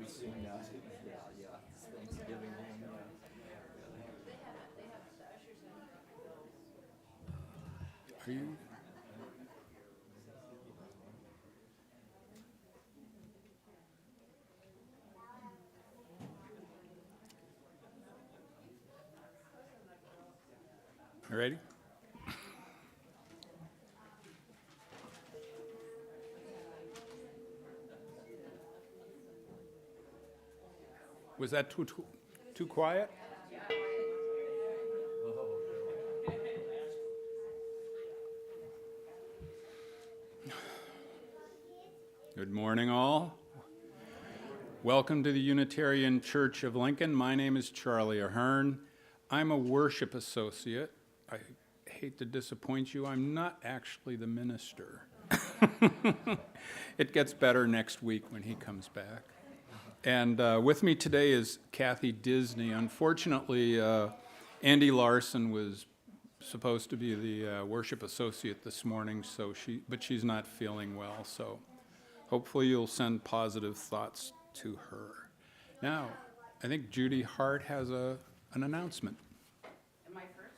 Thanksgiving. Are you? You ready? Was that too quiet? Good morning, all. Welcome to the Unitarian Church of Lincoln. My name is Charlie Ahern. I'm a worship associate. I hate to disappoint you, I'm not actually the minister. It gets better next week when he comes back. And with me today is Kathy Disney. Unfortunately, Andy Larson was supposed to be the worship associate this morning, but she's not feeling well, so hopefully you'll send positive thoughts to her. Now, I think Judy Hart has an announcement. Am I first?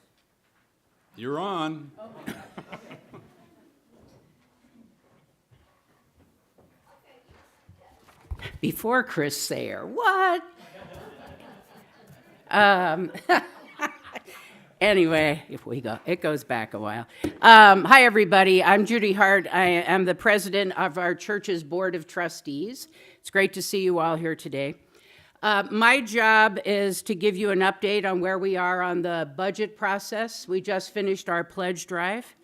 You're on. Okay. Before Chris Sayer, what? Anyway, it goes back a while. Hi, everybody. I'm Judy Hart. I am the president of our church's board of trustees. It's great to see you all here today. My job is to give you an update on where we are on the budget process. We just finished our pledge drive.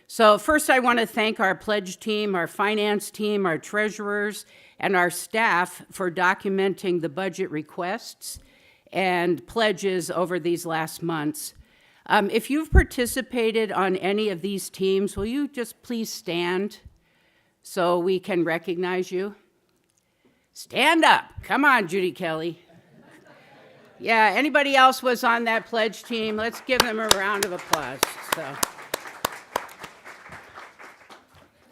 So first, I want to thank our pledge team, our finance team, our treasurers, and our staff for documenting the budget requests and pledges over these last months. If you've participated on any of these teams, will you just please stand so we can recognize you? Stand up. Come on, Judy Kelly. Yeah, anybody else was on that pledge team? Let's give them a round of applause.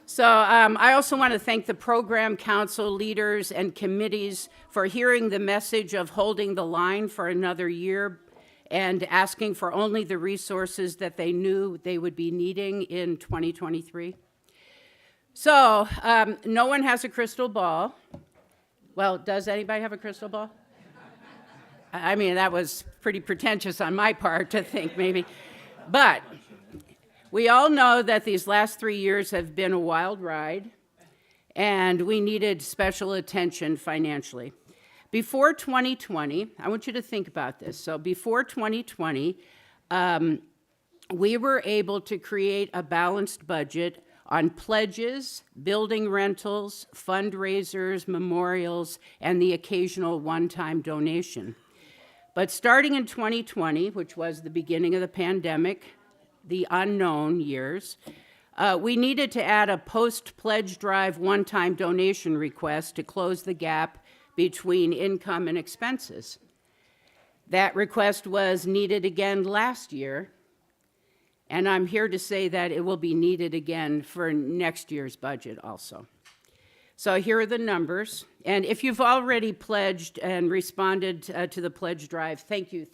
So I also want to thank the program council leaders and committees for hearing the message of holding the line for another year and asking for only the resources that they knew they would be needing in 2023. So no one has a crystal ball. Well, does anybody have a crystal ball? I mean, that was pretty pretentious on my part to think maybe. But we all know that these last 3 years have been a wild ride, and we needed special attention financially. Before 2020, I want you to think about this. So before 2020, we were able to create a balanced budget on pledges, building rentals, fundraisers, memorials, and the occasional one-time donation. But starting in 2020, which was the beginning of the pandemic, the unknown years, we needed to add a post-pledge drive one-time donation request to close the gap between income and expenses. That request was needed again last year, and I'm here to say that it will be needed again for next year's budget also. So here are the numbers. And if you've already pledged and responded to the pledge drive, thank you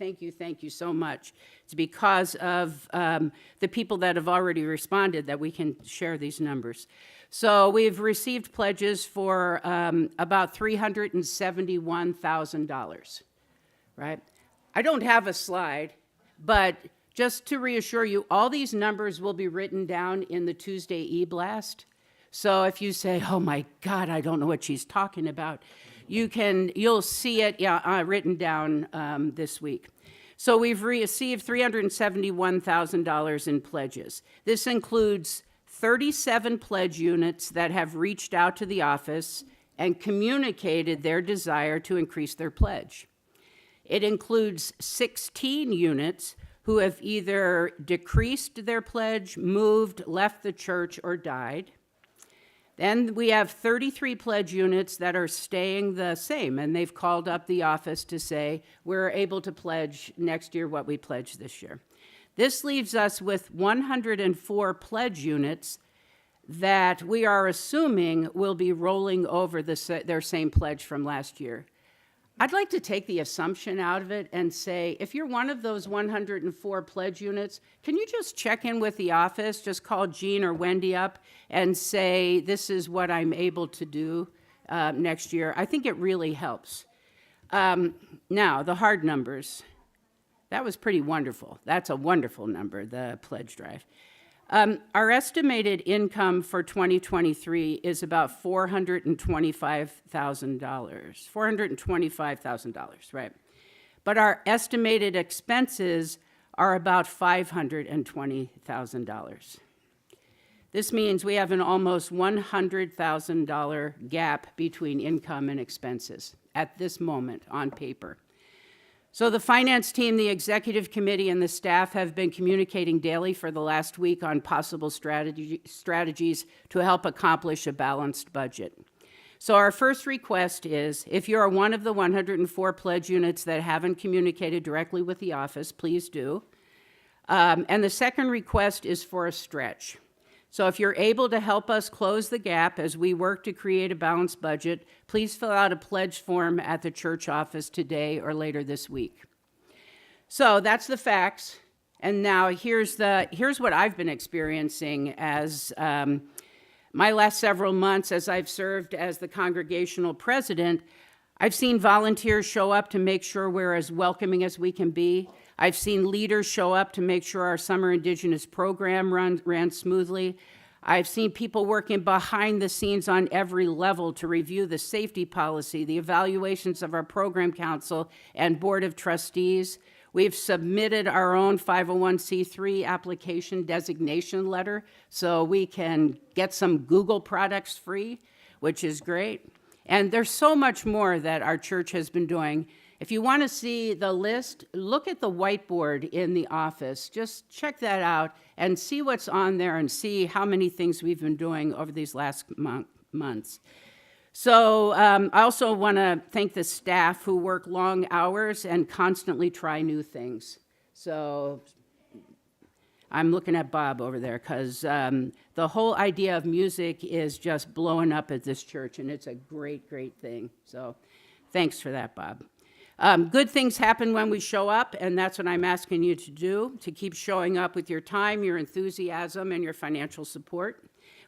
so much. It's because of the people that have already responded that we can share these numbers. So we've received pledges for about $371,000, right? I don't have a slide, but just to reassure you, all these numbers will be written down in the Tuesday e-blast. So if you say, oh my God, I don't know what she's talking about, you'll see it written down this week. So we've received $371,000 in pledges. This includes 37 pledge units that have reached out to the office and communicated their desire to increase their pledge. It includes 16 units who have either decreased their pledge, moved, left the church, or died. Then we have 33 pledge units that are staying the same, and they've called up the office to say, we're able to pledge next year what we pledged this year. This leaves us with 104 pledge units that we are assuming will be rolling over their same pledge from last year. I'd like to take the assumption out of it and say, if you're one of those 104 pledge units, can you just check in with the office, just call Jean or Wendy up and say, this is what I'm able to do next year? I think it really helps. Now, the hard numbers. That was pretty wonderful. That's a wonderful number, the pledge drive. Our estimated income for 2023 is about $425,000. $425,000, right? But our estimated expenses are about $520,000. This means we have an almost $100,000 gap between income and expenses at this moment on paper. So the finance team, the executive committee, and the staff have been communicating daily for the last week on possible strategies to help accomplish a balanced budget. So our first request is, if you are one of the 104 pledge units that haven't communicated directly with the office, please do. And the second request is for a stretch. So if you're able to help us close the gap as we work to create a balanced budget, please fill out a pledge form at the church office today or later this week. So that's the facts. And now here's what I've been experiencing as my last several months as I've served as the congregational president. I've seen volunteers show up to make sure we're as welcoming as we can be. I've seen leaders show up to make sure our Summer Indigenous program ran smoothly. I've seen people working behind the scenes on every level to review the safety policy, the evaluations of our program council and board of trustees. We've submitted our own 501c3 application designation letter so we can get some Google products free, which is great. And there's so much more that our church has been doing. If you want to see the list, look at the whiteboard in the office. Just check that out and see what's on there and see how many things we've been doing over these last months. So I also want to thank the staff who work long hours and constantly try new things. So I'm looking at Bob over there because the whole idea of music is just blowing up at this church, and it's a great, great thing. So thanks for that, Bob. Good things happen when we show up, and that's what I'm asking you to do, to keep showing up with your time, your enthusiasm, and your financial support.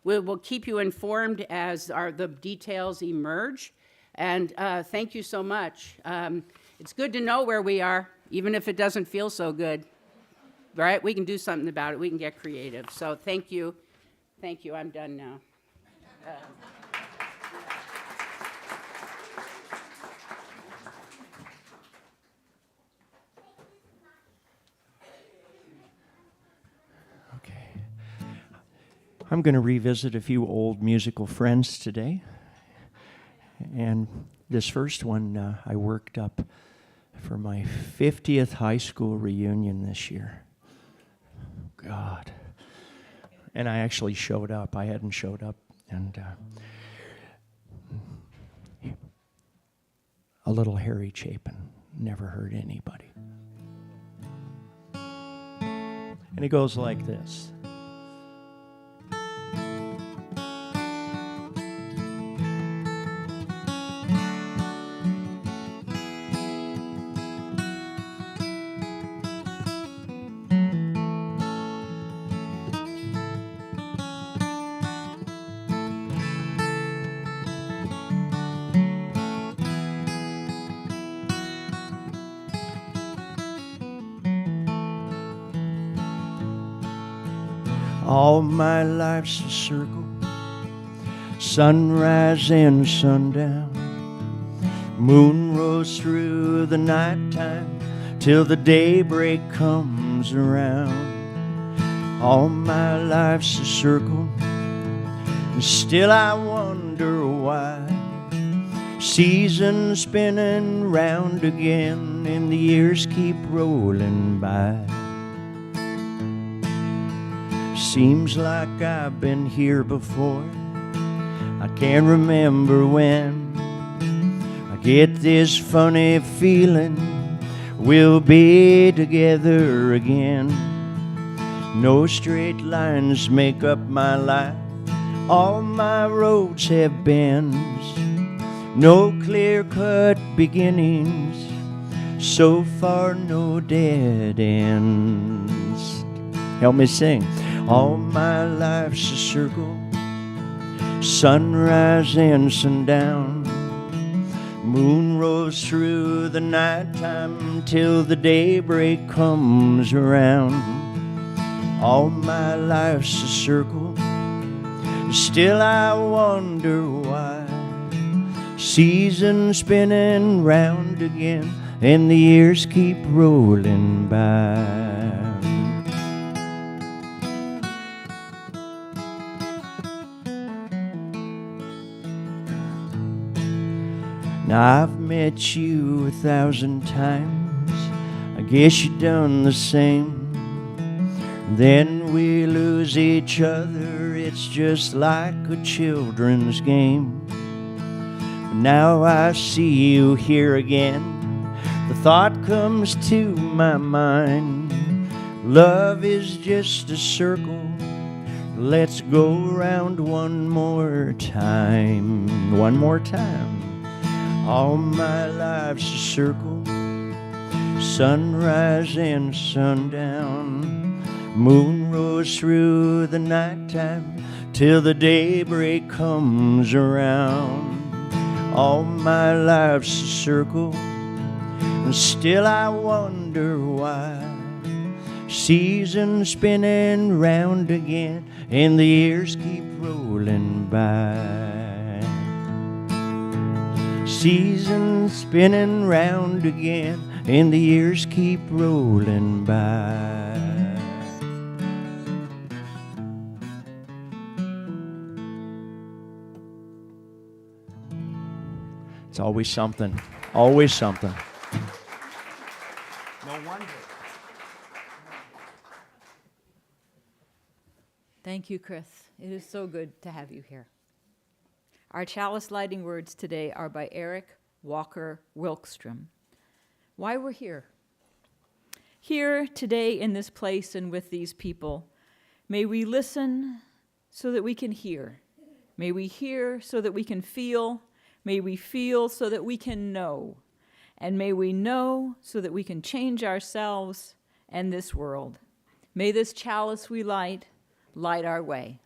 We will keep you informed as the details emerge, and thank you so much. It's good to know where we are, even if it doesn't feel so good, right? We can do something about it. We can get creative. So thank you. Thank you. I'm done now. I'm going to revisit a few old musical friends today. And this first one I worked up for my 50th high school reunion this year. God. And I actually showed up. I hadn't showed up. And a little Harry Chapin never hurt anybody. And it goes like this. All my life's a circle, sunrise and sundown. Moon rose through the nighttime till the daybreak comes around. All my life's a circle, and still I wonder why. Seasons spinning round again, and the years keep rolling by. Seems like I've been here before, I can't remember when. I get this funny feeling we'll be together again. No straight lines make up my life, all my roads have bends. No clear-cut beginnings, so far no dead ends. Help me sing. All my life's a circle, sunrise and sundown. Moon rose through the nighttime till the daybreak comes around. All my life's a circle, still I wonder why. Seasons spinning round again, and the years keep rolling by. Now I've met you 1,000 times, I guess you done the same. Then we lose each other, it's just like a children's game. But now I see you here again, the thought comes to my mind. Love is just a circle, let's go round one more time. One more time. All my life's a circle, sunrise and sundown. Moon rose through the nighttime till the daybreak comes around. All my life's a circle, and still I wonder why. Seasons spinning round again, and the years keep rolling by. Seasons spinning round again, and the years keep rolling by. It's always something, always something. No wonder. Thank you, Chris. It is so good to have you here. Our chalice lighting words today are by Eric Walker Wilkstrom. Why we're here. Here today in this place and with these people, may we listen so that we can hear. May we hear so that we can feel. May we feel so that we can know. And may we know so that we can change ourselves and this world. May this chalice we light our way.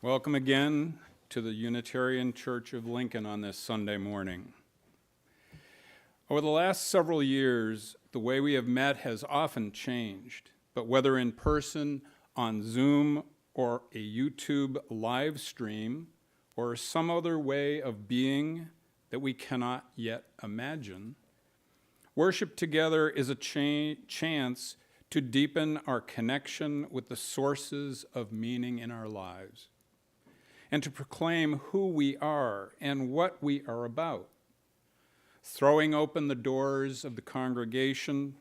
Welcome again to the Unitarian Church of Lincoln on this Sunday morning. Over the last several years, the way we have met has often changed, but whether in person, on Zoom, or a YouTube live stream, or some other way of being that we cannot yet imagine, worship together is a chance to deepen our connection with the sources of meaning in our lives, and to proclaim who we are and what we are about, throwing open the doors of the congregation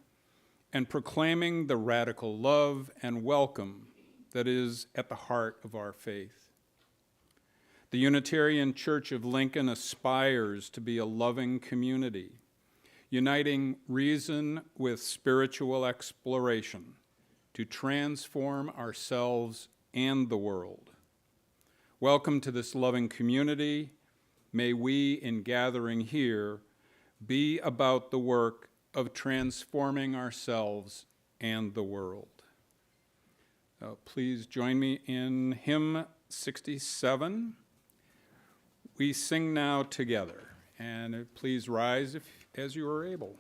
and proclaiming the radical love and welcome that is at the heart of our faith. The Unitarian Church of Lincoln aspires to be a loving community, uniting reason with spiritual exploration to transform ourselves and the world. Welcome to this loving community. May we, in gathering here, be about the work of transforming ourselves and the world. Please join me in hymn 67. We sing now together, and please rise as you are able.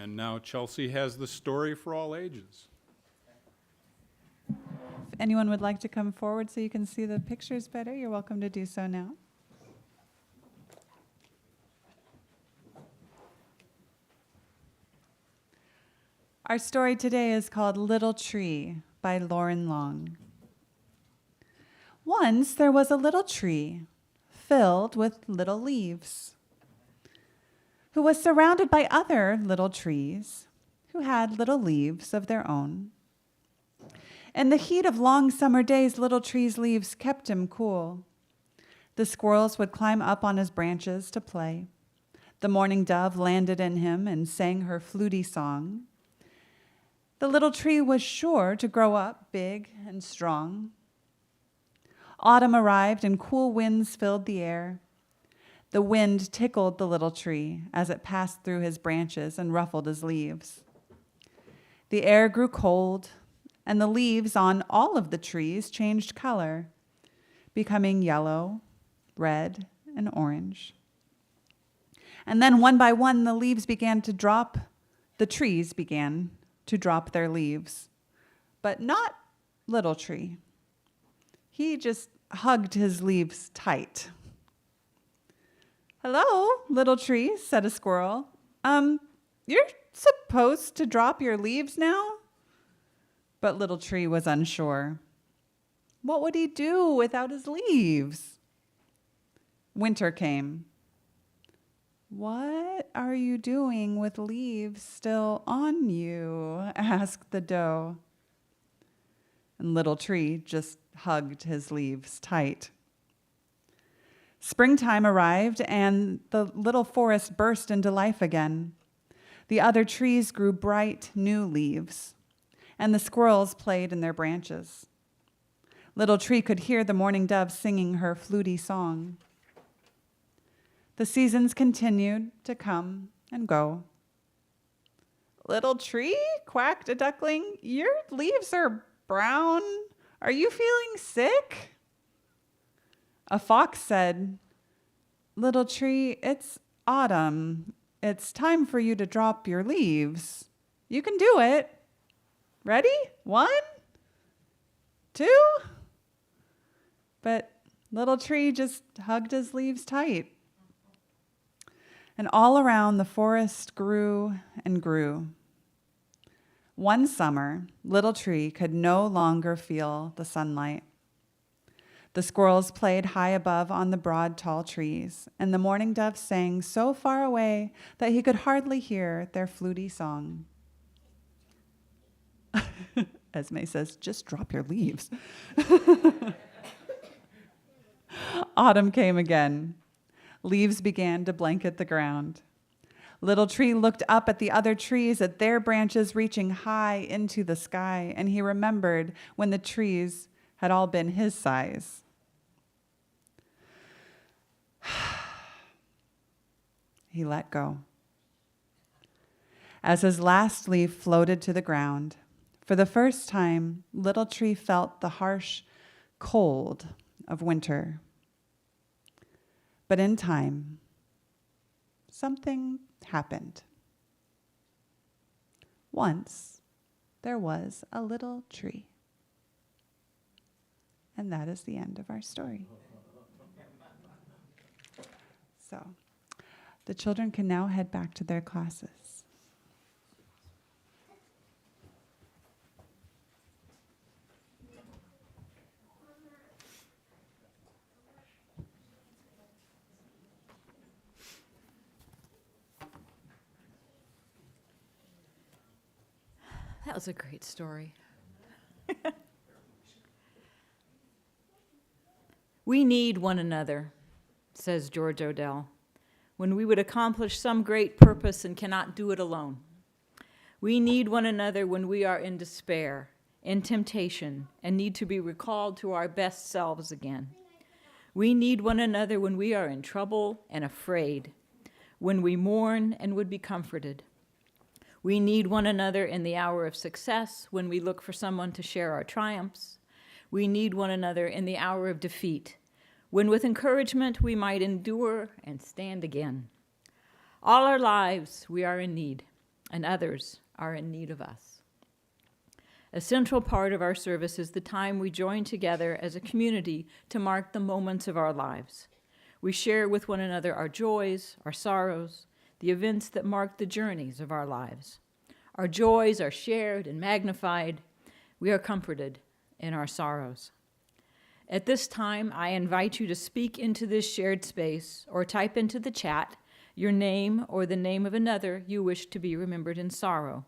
And now Chelsea has the story for all ages. If anyone would like to come forward so you can see the pictures better, you're welcome to do so now. Our story today is called Little Tree by Lauren Long. Once there was a little tree filled with little leaves, who was surrounded by other little trees who had little leaves of their own. In the heat of long summer days, Little Tree's leaves kept him cool. The squirrels would climb up on his branches to play. The mourning dove landed in him and sang her fluty song. The little tree was sure to grow up big and strong. Autumn arrived and cool winds filled the air. The wind tickled the little tree as it passed through his branches and ruffled his leaves. The air grew cold, and the leaves on all of the trees changed color, becoming yellow, red, and orange. And then one by one, the trees began to drop their leaves, but not Little Tree. He just hugged his leaves tight. "Hello, Little Tree," said a squirrel. You're supposed to drop your leaves now?" But Little Tree was unsure. What would he do without his leaves? Winter came. "What are you doing with leaves still on you?" asked the doe. And Little Tree just hugged his leaves tight. Springtime arrived, and the little forest burst into life again. The other trees grew bright new leaves, and the squirrels played in their branches. Little Tree could hear the mourning dove singing her fluty song. The seasons continued to come and go. "Little Tree," quacked a duckling, "your leaves are brown. Are you feeling sick?" A fox said, "Little Tree, it's autumn. It's time for you to drop your leaves. You can do it. Ready? 1, 2. But Little Tree just hugged his leaves tight. And all around the forest grew and grew. One summer, Little Tree could no longer feel the sunlight. The squirrels played high above on the broad, tall trees, and the mourning dove sang so far away that he could hardly hear their fluty song. Esme says, "Just drop your leaves." Autumn came again. Leaves began to blanket the ground. Little Tree looked up at the other trees, at their branches reaching high into the sky, and he remembered when the trees had all been his size. He let go. As his last leaf floated to the ground, for the first time, Little Tree felt the harsh cold of winter. But in time, something happened. Once, there was a little tree. And that is the end of our story. So, the children can now head back to their classes. That was a great story. "We need one another," says George Odell, "when we would accomplish some great purpose and cannot do it alone. We need one another when we are in despair, in temptation, and need to be recalled to our best selves again. We need one another when we are in trouble and afraid, when we mourn and would be comforted. We need one another in the hour of success, when we look for someone to share our triumphs. We need one another in the hour of defeat, when with encouragement we might endure and stand again. All our lives we are in need, and others are in need of us. A central part of our service is the time we join together as a community to mark the moments of our lives. We share with one another our joys, our sorrows, the events that mark the journeys of our lives. Our joys are shared and magnified. We are comforted in our sorrows. At this time, I invite you to speak into this shared space or type into the chat your name or the name of another you wish to be remembered in sorrow.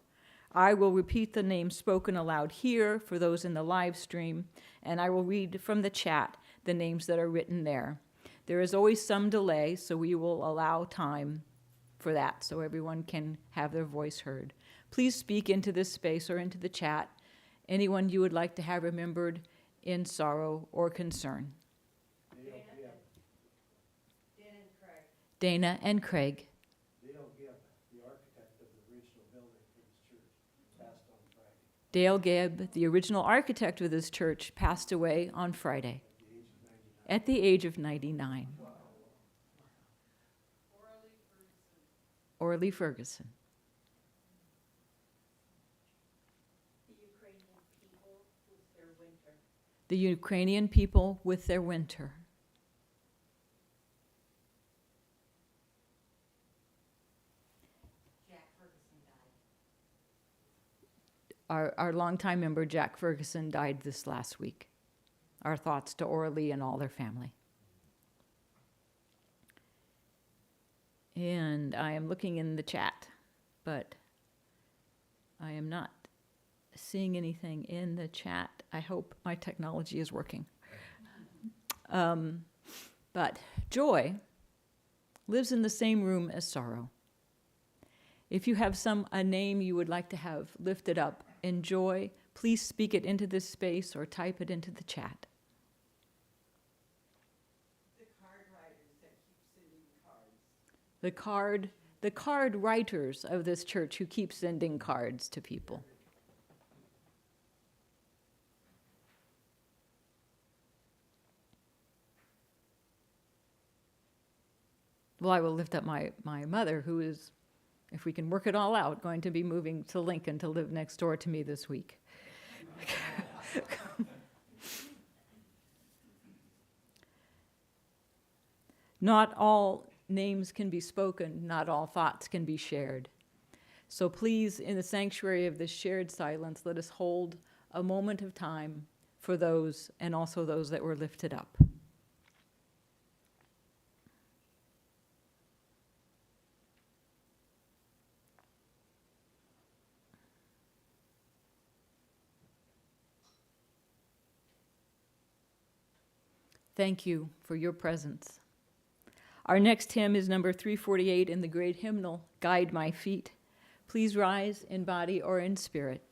I will repeat the name spoken aloud here for those in the live stream, and I will read from the chat the names that are written there. There is always some delay, so we will allow time for that so everyone can have their voice heard. Please speak into this space or into the chat anyone you would like to have remembered in sorrow or concern. Dana and Craig. Dale Gibb, the original architect of this church, passed away on Friday at the age of 99. Orly Ferguson. The Ukrainian people with their winter. Our longtime member, Jack Ferguson, died this last week. Our thoughts to Orly and all their family. And I am looking in the chat, but I am not seeing anything in the chat. I hope my technology is working. But joy lives in the same room as sorrow. If you have a name you would like to have lifted up in joy, please speak it into this space or type it into the chat. The card writers of this church who keep sending cards to people. Well, I will lift up my mother, who is, if we can work it all out, going to be moving to Lincoln to live next door to me this week. Not all names can be spoken, not all thoughts can be shared. So please, in the sanctuary of this shared silence, let us hold a moment of time for those and also those that were lifted up. Thank you for your presence. Our next hymn is number 348 in the great hymnal, Guide My Feet. Please rise in body or in spirit.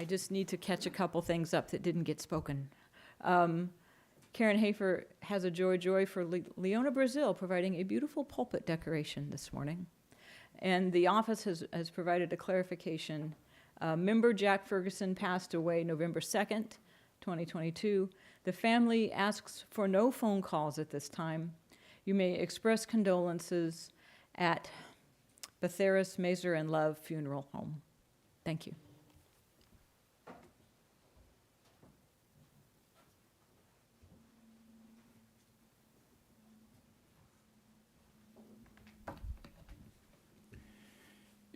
I just need to catch a couple things up that didn't get spoken. Karen Hafer has a joy for Leona Brazil, providing a beautiful pulpit decoration this morning. And the office has provided a clarification. Member Jack Ferguson passed away November 2nd, 2022. The family asks for no phone calls at this time. You may express condolences at Betheris Mazer and Love Funeral Home. Thank you.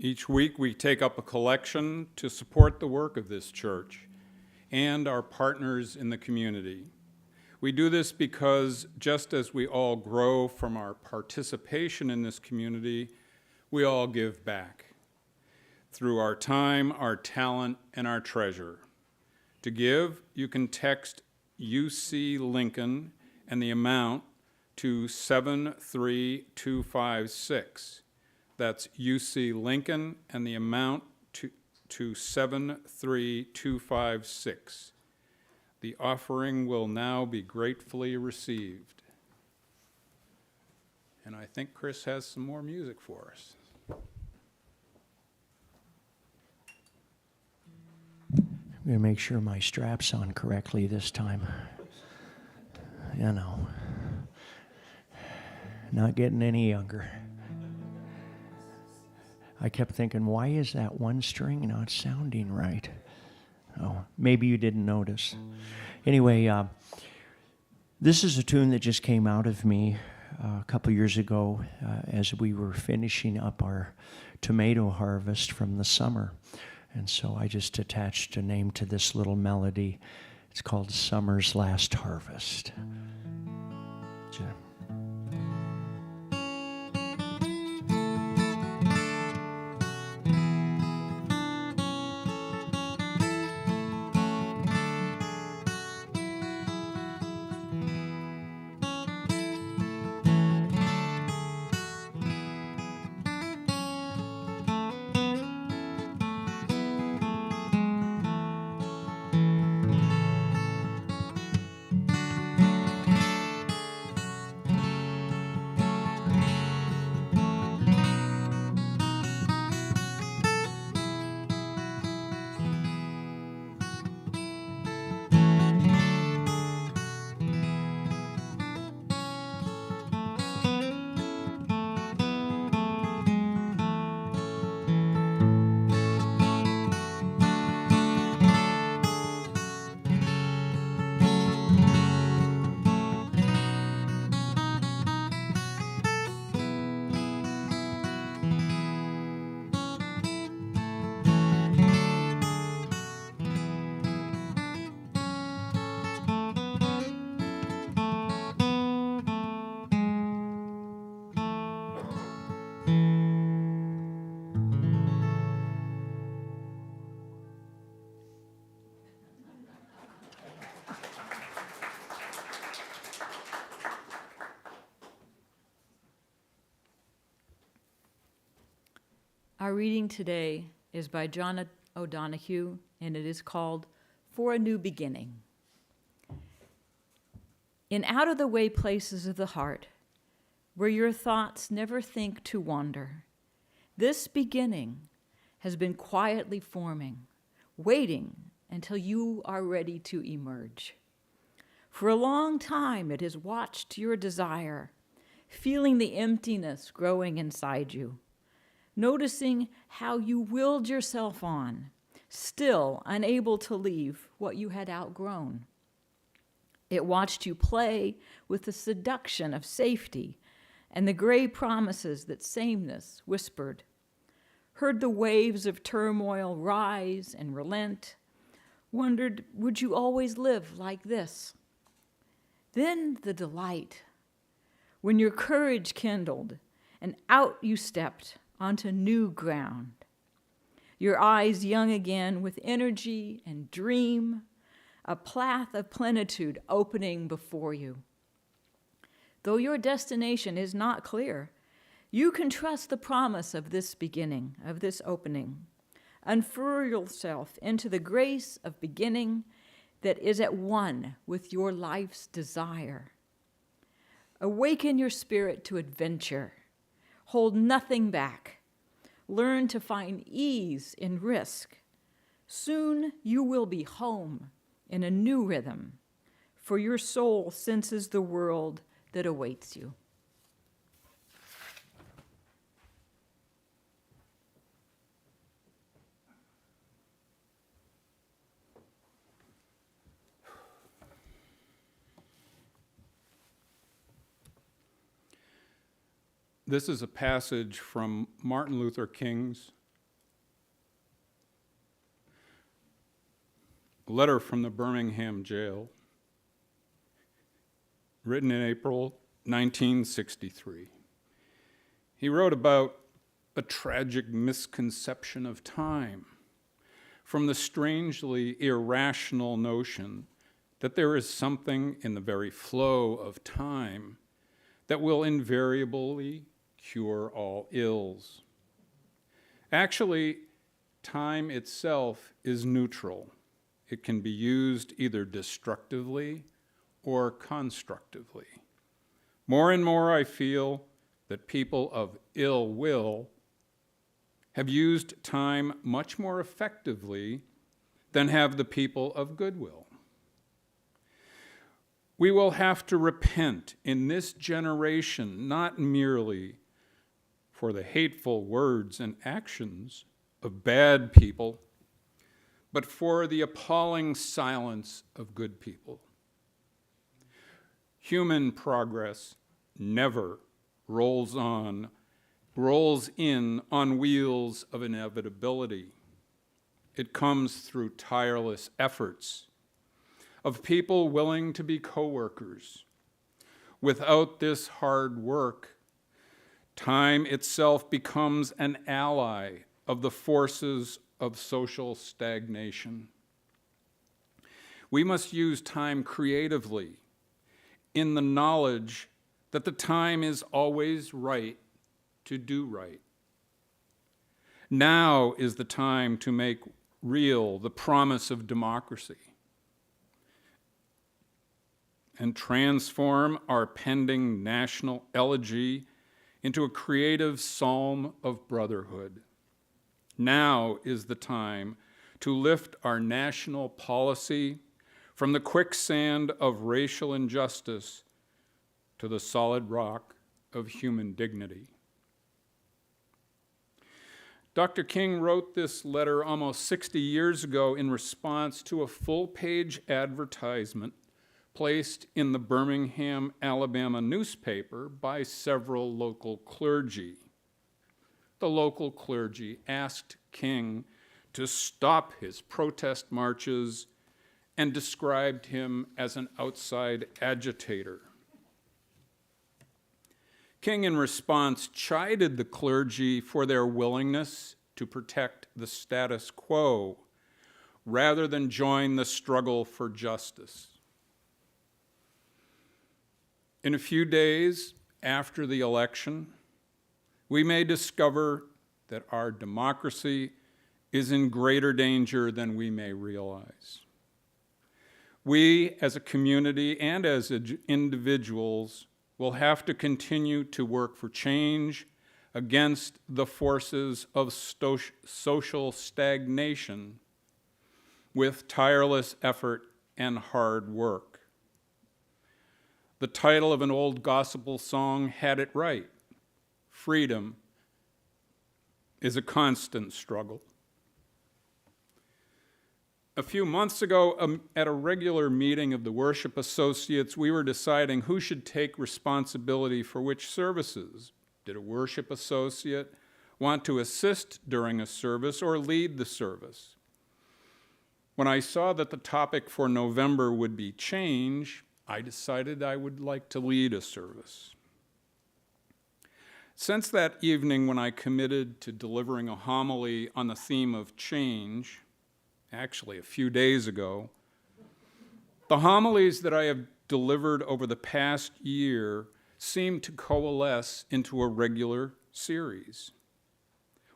Each week, we take up a collection to support the work of this church and our partners in the community. We do this because just as we all grow from our participation in this community, we all give back through our time, our talent, and our treasure. To give, you can text UC Lincoln and the amount to 73256. That's UC Lincoln and the amount to 73256. The offering will now be gratefully received. And I think Chris has some more music for us. I'm going to make sure my strap's on correctly this time. You know, not getting any younger. I kept thinking, why is that one string not sounding right? Oh, maybe you didn't notice. Anyway, this is a tune that just came out of me a couple years ago as we were finishing up our tomato harvest from the summer. And so I just attached a name to this little melody. It's called Summer's Last Harvest. Our reading today is by John O'Donohue, and it is called For a New Beginning. In out-of-the-way places of the heart, where your thoughts never think to wander, this beginning has been quietly forming, waiting until you are ready to emerge. For a long time it has watched your desire, feeling the emptiness growing inside you, noticing how you willed yourself on, still unable to leave what you had outgrown. It watched you play with the seduction of safety and the gray promises that sameness whispered, heard the waves of turmoil rise and relent, wondered, would you always live like this? Then the delight, when your courage kindled and out you stepped onto new ground, your eyes young again with energy and dream, a path of plenitude opening before you. Though your destination is not clear, you can trust the promise of this beginning, of this opening, Unfurl yourself into the grace of beginning that is at one with your life's desire. Awaken your spirit to adventure. Hold nothing back. Learn to find ease in risk. Soon you will be home in a new rhythm, for your soul senses the world that awaits you. This is a passage from Martin Luther King's letter from the Birmingham jail, written in April 1963. He wrote about a tragic misconception of time, from the strangely irrational notion that there is something in the very flow of time that will invariably cure all ills. Actually, time itself is neutral. It can be used either destructively or constructively. More and more I feel that people of ill will have used time much more effectively than have the people of goodwill. We will have to repent in this generation, not merely for the hateful words and actions of bad people, but for the appalling silence of good people. Human progress never rolls in on wheels of inevitability. It comes through tireless efforts of people willing to be co-workers. Without this hard work, time itself becomes an ally of the forces of social stagnation. We must use time creatively in the knowledge that the time is always right to do right. Now is the time to make real the promise of democracy and transform our pending national elegy into a creative psalm of brotherhood. Now is the time to lift our national policy from the quicksand of racial injustice to the solid rock of human dignity. Dr. King wrote this letter almost 60 years ago in response to a full-page advertisement placed in the Birmingham, Alabama newspaper by several local clergy. The local clergy asked King to stop his protest marches and described him as an outside agitator. King, in response, chided the clergy for their willingness to protect the status quo rather than join the struggle for justice. In a few days after the election, we may discover that our democracy is in greater danger than we may realize. We, as a community and as individuals, will have to continue to work for change against the forces of social stagnation with tireless effort and hard work. The title of an old gospel song had it right. Freedom is a constant struggle. A few months ago, at a regular meeting of the worship associates, we were deciding who should take responsibility for which services. Did a worship associate want to assist during a service or lead the service? When I saw that the topic for November would be change, I decided I would like to lead a service. Since that evening when I committed to delivering a homily on the theme of change, actually a few days ago, the homilies that I have delivered over the past year seem to coalesce into a regular series.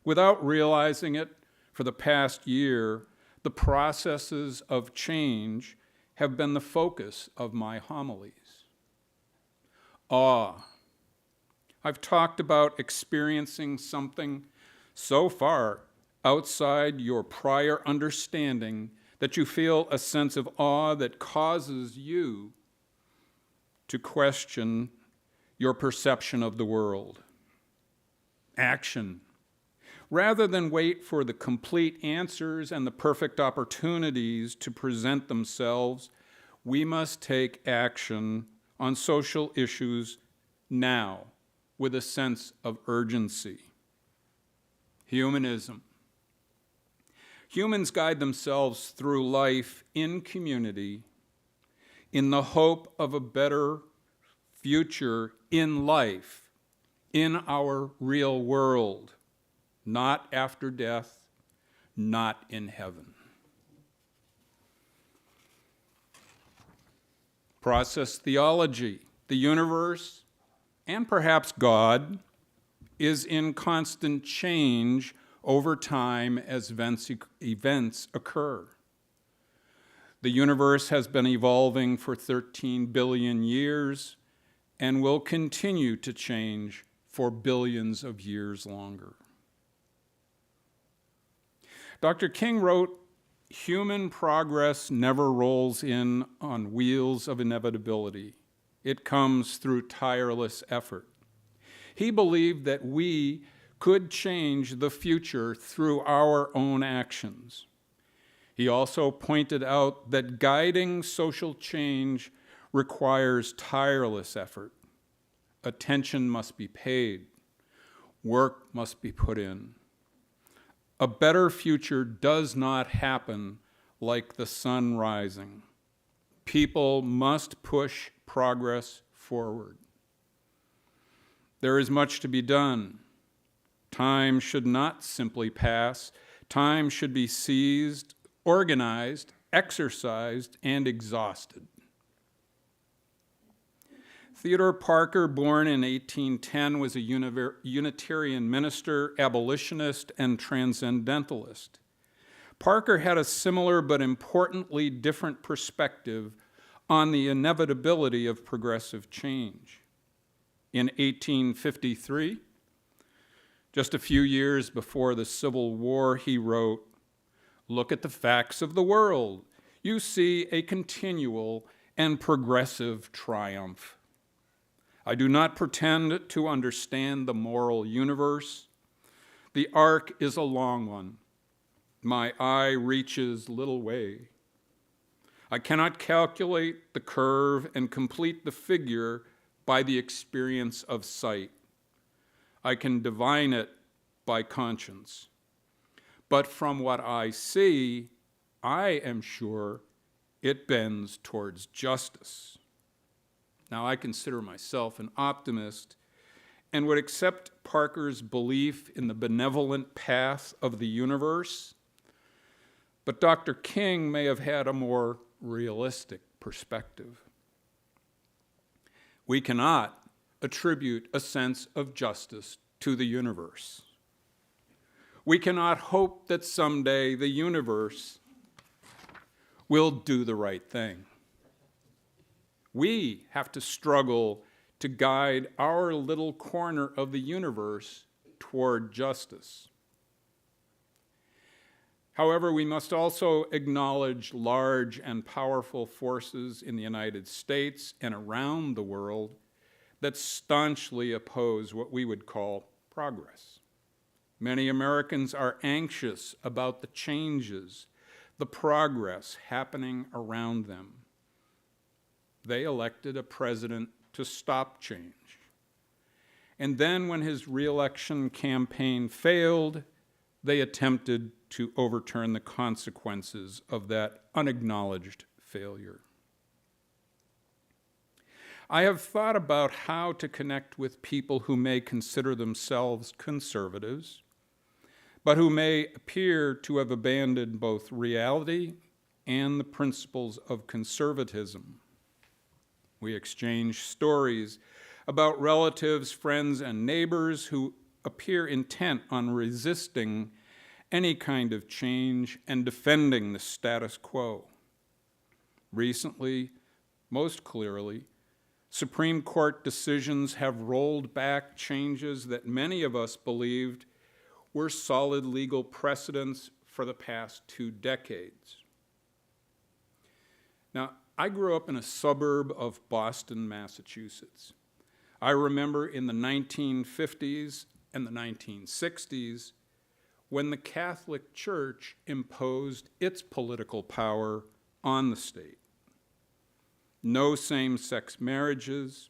Without realizing it, For the past year, the processes of change have been the focus of my homilies. Awe. I've talked about experiencing something so far outside your prior understanding that you feel a sense of awe that causes you to question your perception of the world. Action. Rather than wait for the complete answers and the perfect opportunities to present themselves, we must take action on social issues now with a sense of urgency. Humanism. Humans guide themselves through life in community in the hope of a better future in life, in our real world, not after death, not in heaven. Process theology. The universe, and perhaps God, is in constant change over time as events occur. The universe has been evolving for 13 billion years and will continue to change for billions of years longer. Dr. King wrote, "Human progress never rolls in on wheels of inevitability. It comes through tireless effort." He believed that we could change the future through our own actions. He also pointed out that guiding social change requires tireless effort. Attention must be paid. Work must be put in. A better future does not happen like the sun rising. People must push progress forward. There is much to be done. Time should not simply pass. Time should be seized, organized, exercised, and exhausted. Theodore Parker, born in 1810, was a Unitarian minister, abolitionist, and transcendentalist. Parker had a similar but importantly different perspective on the inevitability of progressive change. In 1853, just a few years before the Civil War, he wrote, "Look at the facts of the world. You see a continual and progressive triumph. I do not pretend to understand the moral universe. The arc is a long one. My eye reaches little way. I cannot calculate the curve and complete the figure by the experience of sight. I can divine it by conscience. But from what I see, I am sure it bends towards justice." Now, I consider myself an optimist and would accept Parker's belief in the benevolent path of the universe, but Dr. King may have had a more realistic perspective. We cannot attribute a sense of justice to the universe. We cannot hope that someday the universe will do the right thing. We have to struggle to guide our little corner of the universe toward justice. However, we must also acknowledge large and powerful forces in the United States and around the world that staunchly oppose what we would call progress. Many Americans are anxious about the changes, the progress happening around them. They elected a president to stop change. And then when his re-election campaign failed, they attempted to overturn the consequences of that unacknowledged failure. I have thought about how to connect with people who may consider themselves conservatives, but who may appear to have abandoned both reality and the principles of conservatism. We exchange stories about relatives, friends, and neighbors who appear intent on resisting any kind of change and defending the status quo. Recently, most clearly, Supreme Court decisions have rolled back changes that many of us believed were solid legal precedents for the past 2 decades. Now, I grew up in a suburb of Boston, Massachusetts. I remember in the 1950s and the 1960s when the Catholic Church imposed its political power on the state. No same-sex marriages,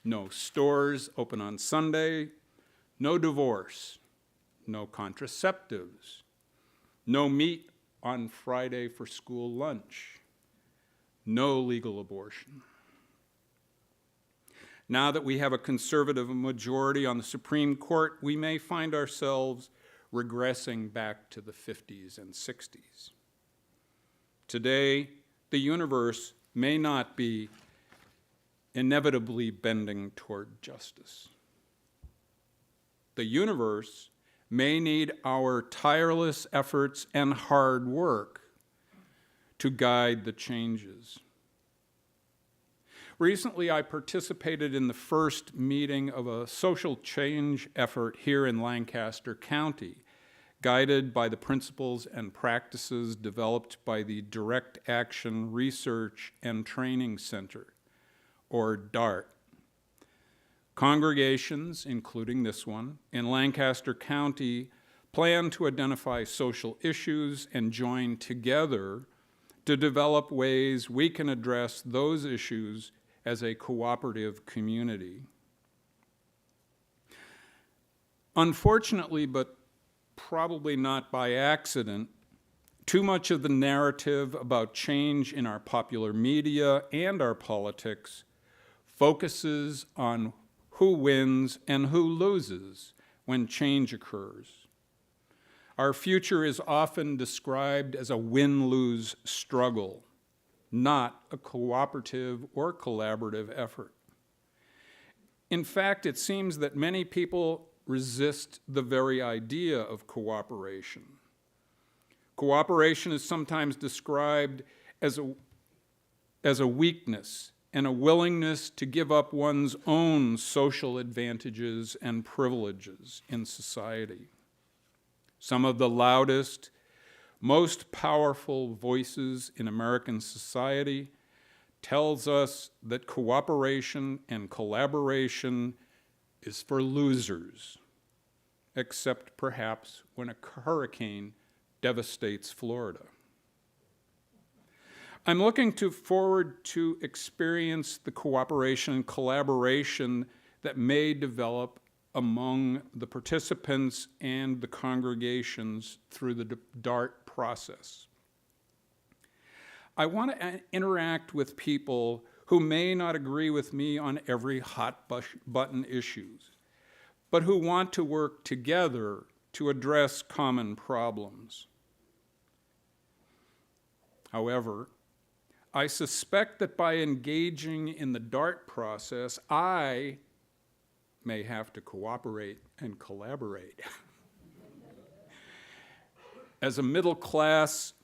no stores open on Sunday, no divorce, no contraceptives, no meat on Friday for school lunch, no legal abortion. Now that we have a conservative majority on the Supreme Court, we may find ourselves regressing back to the 50s and 60s. Today, the universe may not be inevitably bending toward justice. The universe may need our tireless efforts and hard work to guide the changes. Recently, I participated in the first meeting of a social change effort here in Lancaster County, guided by the principles and practices developed by the Direct Action Research and Training Center, or DART. Congregations, including this one, in Lancaster County plan to identify social issues and join together to develop ways we can address those issues as a cooperative community. Unfortunately, but probably not by accident, too much of the narrative about change in our popular media and our politics focuses on who wins and who loses when change occurs. Our future is often described as a win-lose struggle, not a cooperative or collaborative effort. In fact, it seems that many people resist the very idea of cooperation. Cooperation is sometimes described as a weakness and a willingness to give up one's own social advantages and privileges in society. Some of the loudest, most powerful voices in American society tells us that cooperation and collaboration is for losers, except perhaps when a hurricane devastates Florida. I'm looking forward to experience the cooperation and collaboration that may develop among the participants and the congregations through the DART process. I want to interact with people who may not agree with me on every hot button issues, but who want to work together to address common problems. However, I suspect that by engaging in the DART process, I may have to cooperate and collaborate. As a middle-class,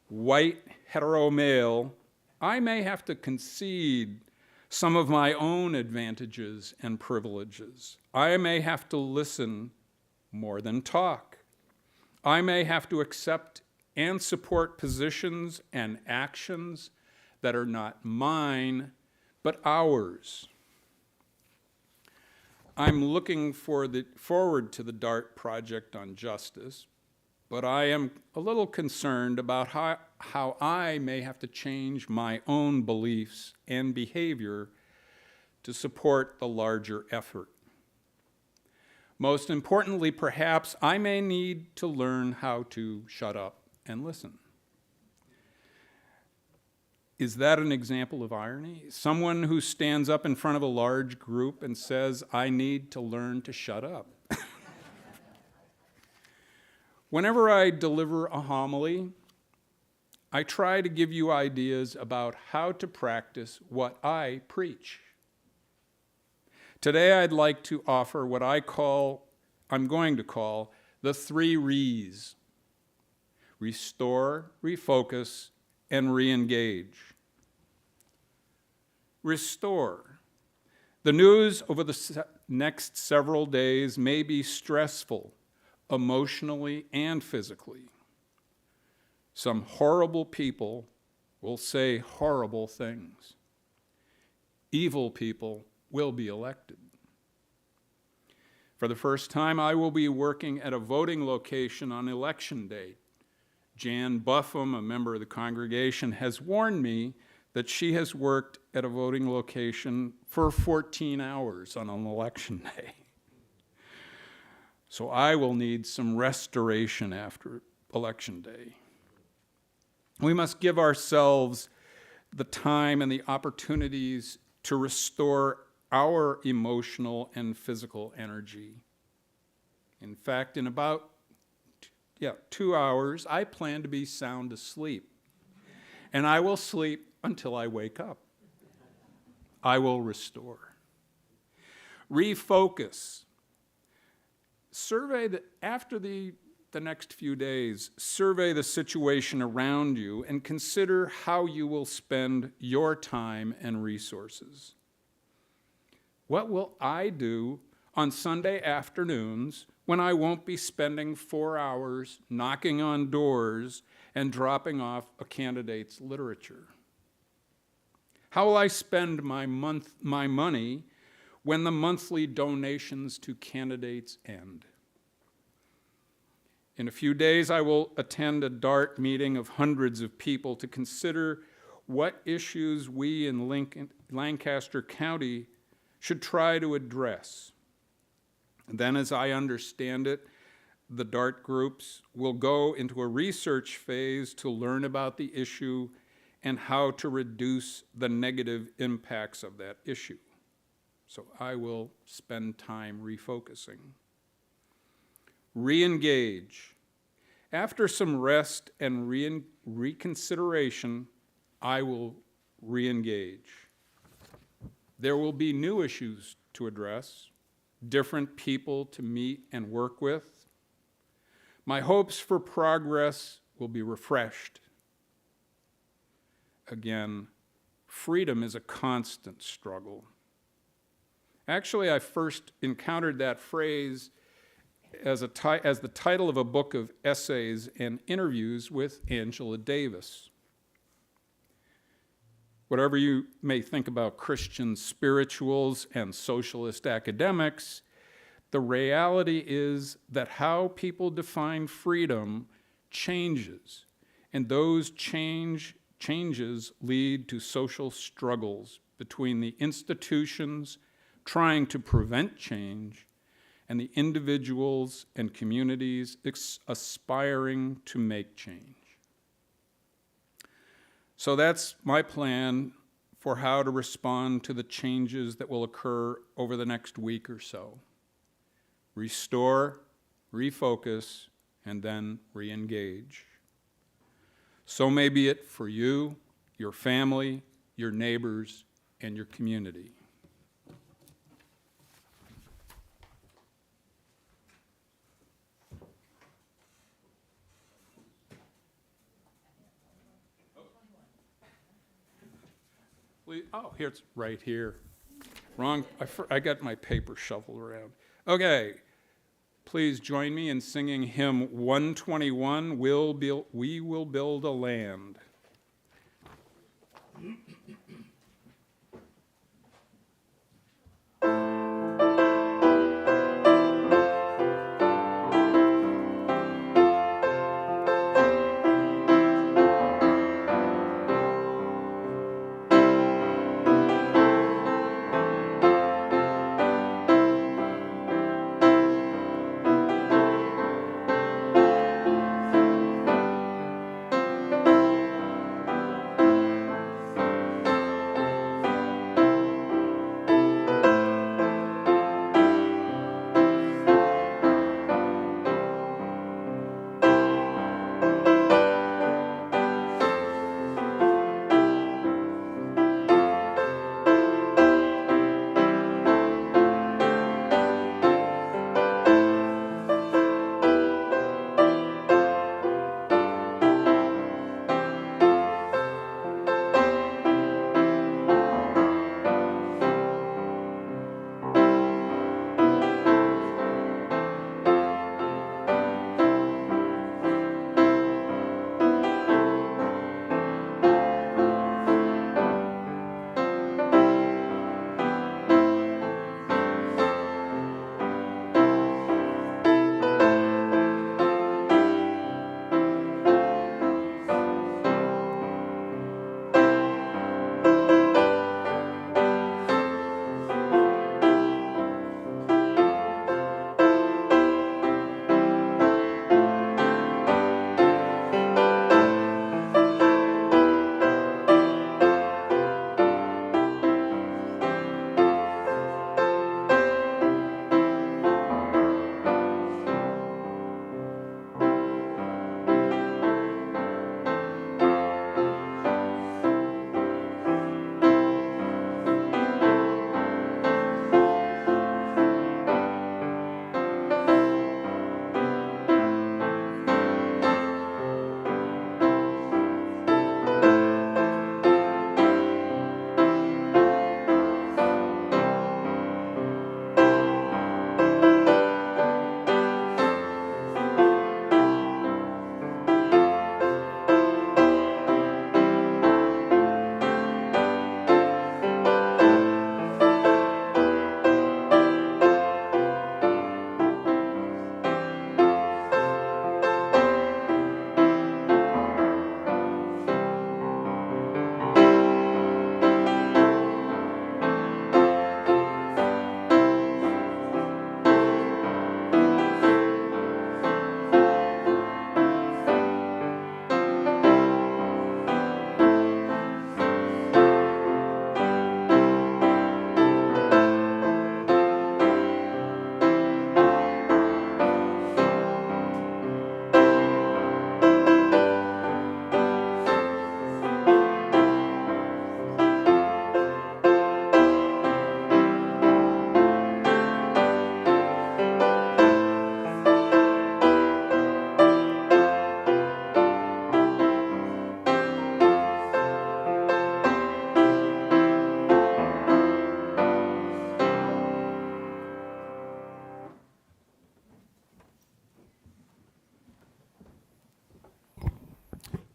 white, hetero male, I may have to concede some of my own advantages and privileges. I may have to listen more than talk. I may have to accept and support positions and actions that are not mine, but ours. I'm looking forward to the DART project on justice, but I am a little concerned about how I may have to change my own beliefs and behavior to support the larger effort. Most importantly, perhaps, I may need to learn how to shut up and listen. Is that an example of irony? Someone who stands up in front of a large group and says, I need to learn to shut up. Whenever I deliver a homily, I try to give you ideas about how to practice what I preach. Today, I'd like to offer what I'm going to call the 3 Re's restore, refocus, and re-engage. Restore. The news over the next several days may be stressful, emotionally and physically. Some horrible people will say horrible things. Evil people will be elected. For the first time, I will be working at a voting location on election day. Jan Buffum, a member of the congregation, has warned me that she has worked at a voting location for 14 hours on an election day. So I will need some restoration after election day. We must give ourselves the time and the opportunities to restore our emotional and physical energy. In fact, in about 2 hours, I plan to be sound asleep. And I will sleep until I wake up. I will restore. Refocus. Survey after the next few days, survey the situation around you and consider how you will spend your time and resources. What will I do on Sunday afternoons when I won't be spending 4 hours knocking on doors and dropping off a candidate's literature? How will I spend my money when the monthly donations to candidates end? In a few days, I will attend a DART meeting of hundreds of people to consider what issues we in Lancaster County should try to address. And then, as I understand it, the DART groups will go into a research phase to learn about the issue and how to reduce the negative impacts of that issue. So I will spend time refocusing. Re-engage. After some rest and reconsideration, I will re-engage. There will be new issues to address, different people to meet and work with. My hopes for progress will be refreshed. Again, freedom is a constant struggle. Actually, I first encountered that phrase as the title of a book of essays and interviews with Angela Davis. Whatever you may think about Christian spirituals and socialist academics, the reality is that how people define freedom changes, and those changes lead to social struggles between the institutions trying to prevent change and the individuals and communities aspiring to make change. So that's my plan for how to respond to the changes that will occur over the next week or so. Restore, refocus, and then re-engage. So may be it for you, your family, your neighbors, and your community. Oh, here it's right here. Wrong, I got my paper shuffled around. Okay, please join me in singing hymn 121, We Will Build a Land.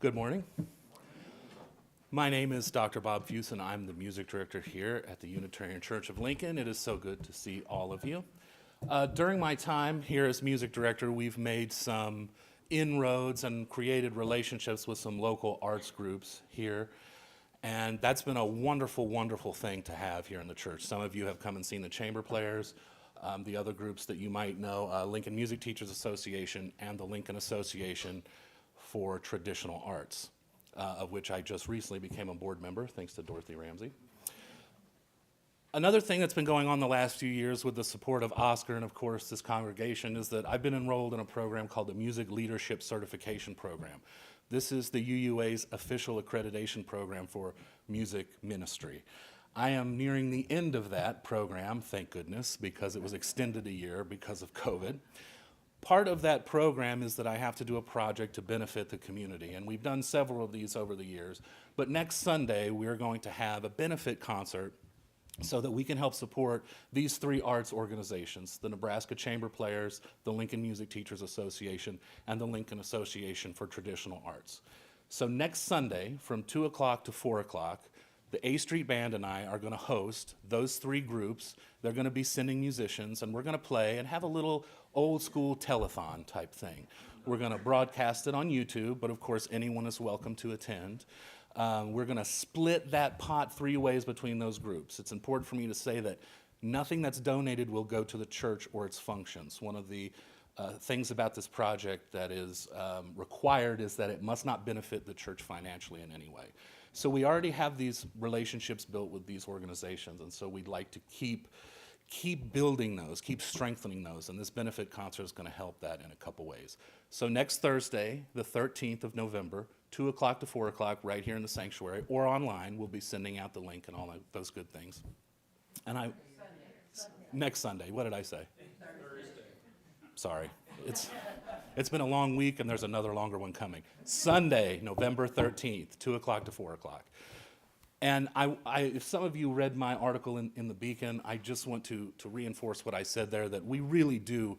Good morning. My name is Dr. Bob Fusen. I'm the music director here at the Unitarian Church of Lincoln. It is so good to see all of you. During my time here as music director, we've made some inroads and created relationships with some local arts groups here. And that's been a wonderful, wonderful thing to have here in the church. Some of you have come and seen the chamber players. The other groups that you might know, Lincoln Music Teachers Association and the Lincoln Association for Traditional Arts, of which I just recently became a board member, thanks to Dorothy Ramsey. Another thing that's been going on the last few years with the support of Oscar and, of course, this congregation is that I've been enrolled in a program called the Music Leadership Certification Program. This is the UUA's official accreditation program for music ministry. I am nearing the end of that program, thank goodness, because it was extended a year because of COVID. Part of that program is that I have to do a project to benefit the community, and we've done several of these over the years. But next Sunday, we're going to have a benefit concert so that we can help support these three arts organizations, the Nebraska Chamber Players, the Lincoln Music Teachers Association, and the Lincoln Association for Traditional Arts. So next Sunday, from 2 o'clock to 4 o'clock, the A Street Band and I are going to host those three groups. They're going to be sending musicians, and we're going to play and have a little old school telethon type thing. We're going to broadcast it on YouTube, but of course anyone is welcome to attend. We're going to split that pot three ways between those groups. It's important for me to say that nothing that's donated will go to the church or its functions. One of the things about this project that is required is that it must not benefit the church financially in any way. So we already have these relationships built with these organizations, and so we'd like to keep building those, keep strengthening those, and this benefit concert is going to help that in a couple ways. So next Thursday, the 13th of November, 2 o'clock to 4 o'clock, right here in the sanctuary, or online, we'll be sending out the link and all those good things. And next Sunday, what did I say? Thursday. Sorry, it's been a long week, and there's another longer one coming. Sunday, November 13th, 2 o'clock to 4 o'clock. And if some of you read my article in the Beacon, I just want to reinforce what I said there, that we really do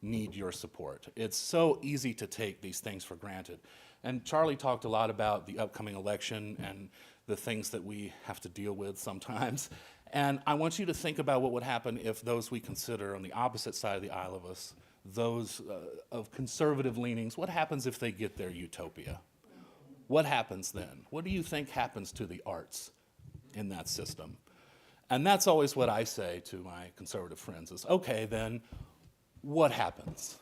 need your support. It's so easy to take these things for granted. And Charlie talked a lot about the upcoming election and the things that we have to deal with sometimes. And I want you to think about what would happen if those we consider on the opposite side of the aisle of us, those of conservative leanings, what happens if they get their utopia? What happens then? What do you think happens to the arts in that system? And that's always what I say to my conservative friends is, okay, then what happens?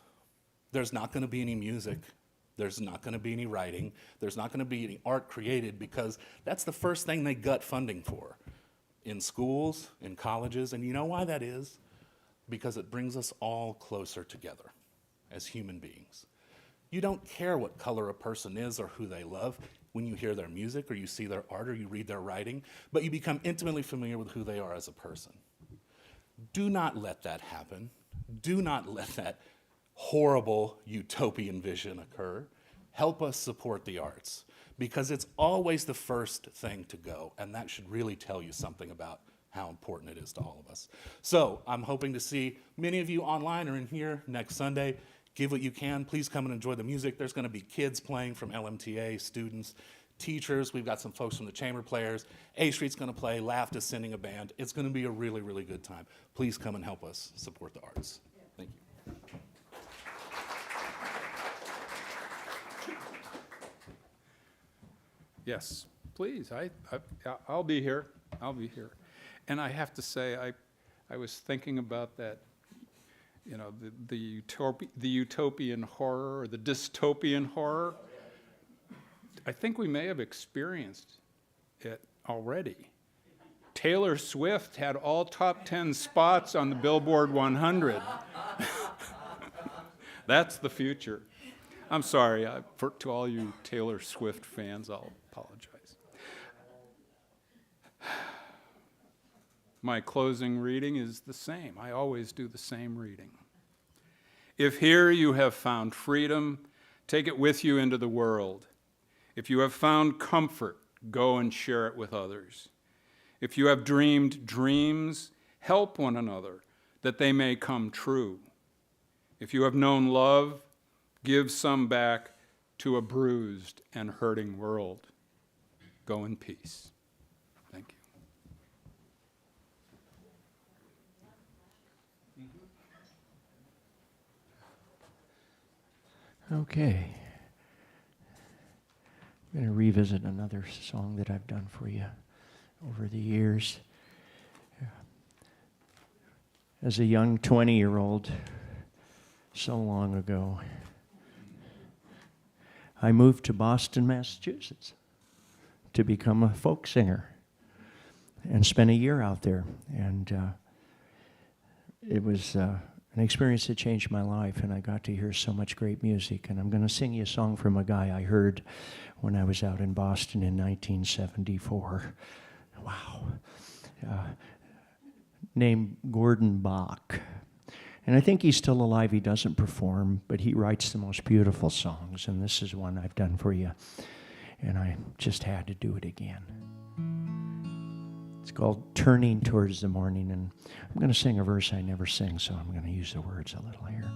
There's not going to be any music. There's not going to be any writing. There's not going to be any art created because that's the first thing they gut funding for in schools, in colleges. And you know why that is? Because it brings us all closer together as human beings. You don't care what color a person is or who they love when you hear their music or you see their art or you read their writing, but you become intimately familiar with who they are as a person. Do not let that happen. Do not let that horrible utopian vision occur. Help us support the arts because it's always the first thing to go, and that should really tell you something about how important it is to all of us. So I'm hoping to see many of you online or in here next Sunday. Give what you can. Please come and enjoy the music. There's going to be kids playing from LMTA, students, teachers. We've got some folks from the chamber players. A Street's going to play. Laughed is sending a band. It's going to be a really, really good time. Please come and help us support the arts. Thank you. Yes, please. I'll be here. I'll be here. And I have to say, I was thinking about that, you know, the utopian horror or the dystopian horror. I think we may have experienced it already. Taylor Swift had all top 10 spots on the Billboard 100. That's the future. I'm sorry, to all you Taylor Swift fans, I'll apologize. My closing reading is the same. I always do the same reading. If here you have found freedom, take it with you into the world. If you have found comfort, go and share it with others. If you have dreamed dreams, help one another that they may come true. If you have known love, give some back to a bruised and hurting world. Go in peace. Thank you. Okay. I'm going to revisit another song that I've done for you over the years. As a young 20-year-old, so long ago, I moved to Boston, Massachusetts to become a folk singer and spent a year out there. And it was an experience that changed my life, and I got to hear so much great music. And I'm going to sing you a song from a guy I heard when I was out in Boston in 1974. Wow. Named Gordon Bach. And I think he's still alive. He doesn't perform, but he writes the most beautiful songs. And this is one I've done for you. And I just had to do it again. It's called Turning Towards the Morning. And I'm going to sing a verse I never sing, so I'm going to use the words a little here.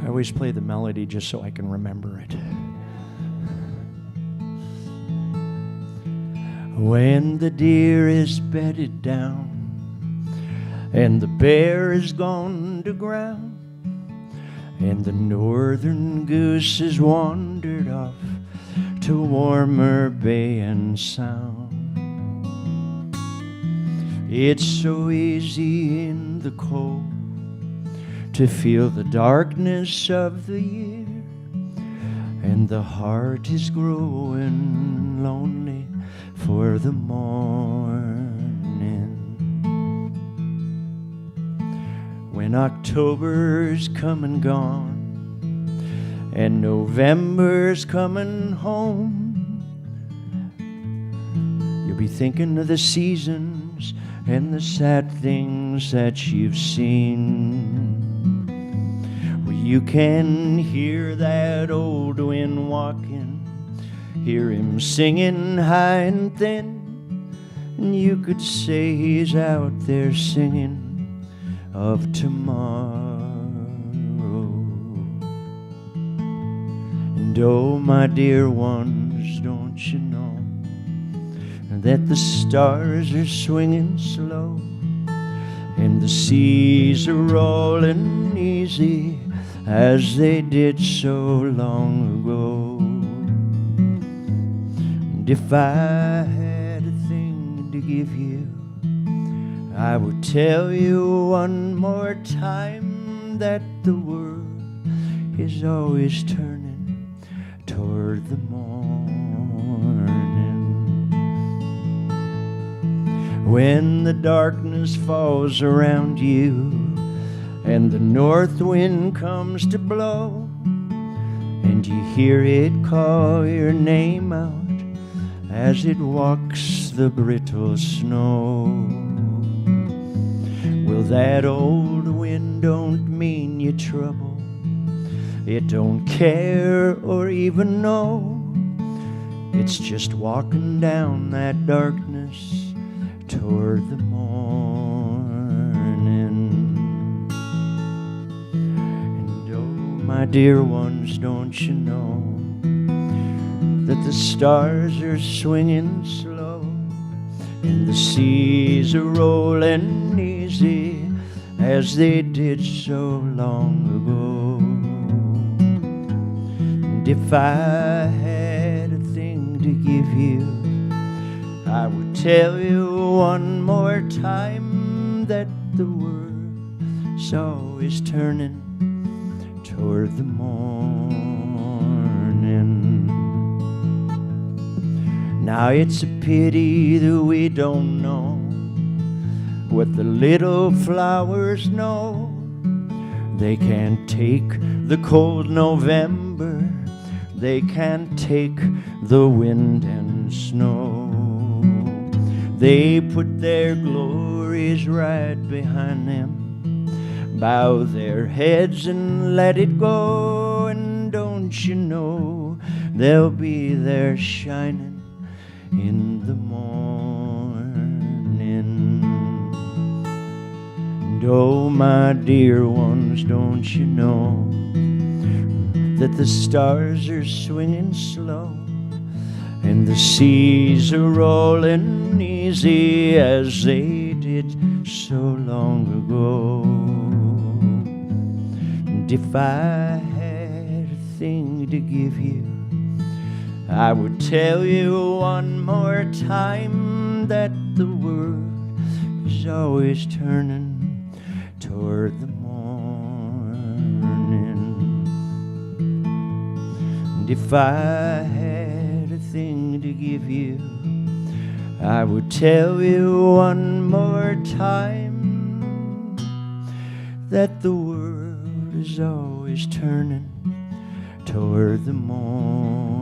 I always play the melody just so I can remember it. When the deer is bedded down and the bear is gone to ground and the northern goose has wandered off to warmer bay and sound, it's so easy in the cold to feel the darkness of the year, and the heart is growing lonely for the morning. When October's come and gone and November's coming home, you'll be thinking of the seasons and the sad things that you've seen. You can hear that old wind walking, hear him singing high and thin, and you could say he's out there singing of tomorrow. And oh, my dear ones, don't you know that the stars are swinging slow and the seas are rolling easy as they did so long ago? And if I had a thing to give you, I would tell you one more time that the world is always turning toward the morning. When the darkness falls around you and the north wind comes to blow, and you hear it call your name out as it walks the brittle snow, well, that old wind don't mean you trouble. It don't care or even know. It's just walking down that darkness toward the morning. And oh, my dear ones, don't you know that the stars are swinging slow and the seas are rolling easy as they did so long ago? And if I had a thing to give you, I would tell you one more time that the world's always turning toward the morning. Now it's a pity that we don't know what the little flowers know, They can't take the cold November, they can't take the wind and snow. They put their glories right behind them, bow their heads and let it go. And don't you know they'll be there shining in the morning. And oh, my dear ones, don't you know that the stars are swinging slow and the seas are rolling easy as they did so long ago? And if I had a thing to give you, I would tell you one more time that the world is always turning toward the morning. And if I had a thing to give you, I would tell you one more time that the world is always turning toward the morning.